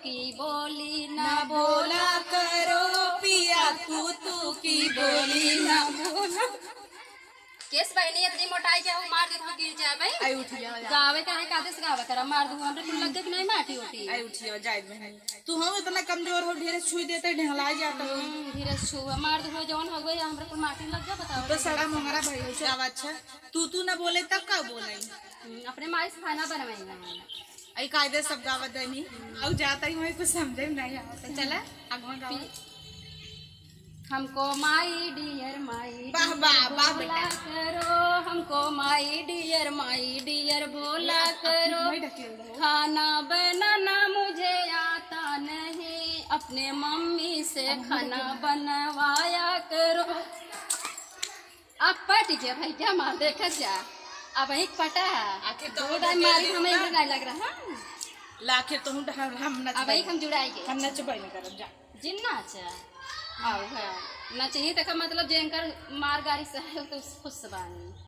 की बोली ना बोला करो, पिया तू की बोली ना बोला। केस बहनी इतनी मोटाई के हूँ मार दे तो गिर जाए भाई। आई उठिया गावे का है कादे से गावे करा मार दूँ हमरे कुल लग के नहीं माटी होती। आई उठिया जाए बहन तू हम इतना कमजोर हो ढेर छुई देते ढंगला जाता हो। धीरे छुआ मार दूँ जौन हो गई हमरे कुल माटी लग जा बताओ। तो सड़ा मंगरा भाई हो क्या अच्छा तू ना बोले तब का बोलाई अपने माई से खाना बनवाई आई कायदे सब गावत देनी और जाता ही मैं कुछ समझे नहीं आता चला आगवा गावा हमको माई डियर वाह वाह वाह बोला करो, हमको माई डियर बोला करो। खाना बनाना मुझे आता नहीं, अपने मम्मी से खाना बनवाया करो। अब पट गया भाई क्या मार देखा जा अब एक पटा आखिर दो टाइम मारी हमें नहीं लग रहा है लाखे तो हम नच अब एक हम जुड़ाएंगे हम नच बई करब जा जिन्ना अच्छा आओ है ना चाहिए तक मतलब जेंकर मार गाड़ी से तो खुश बानी।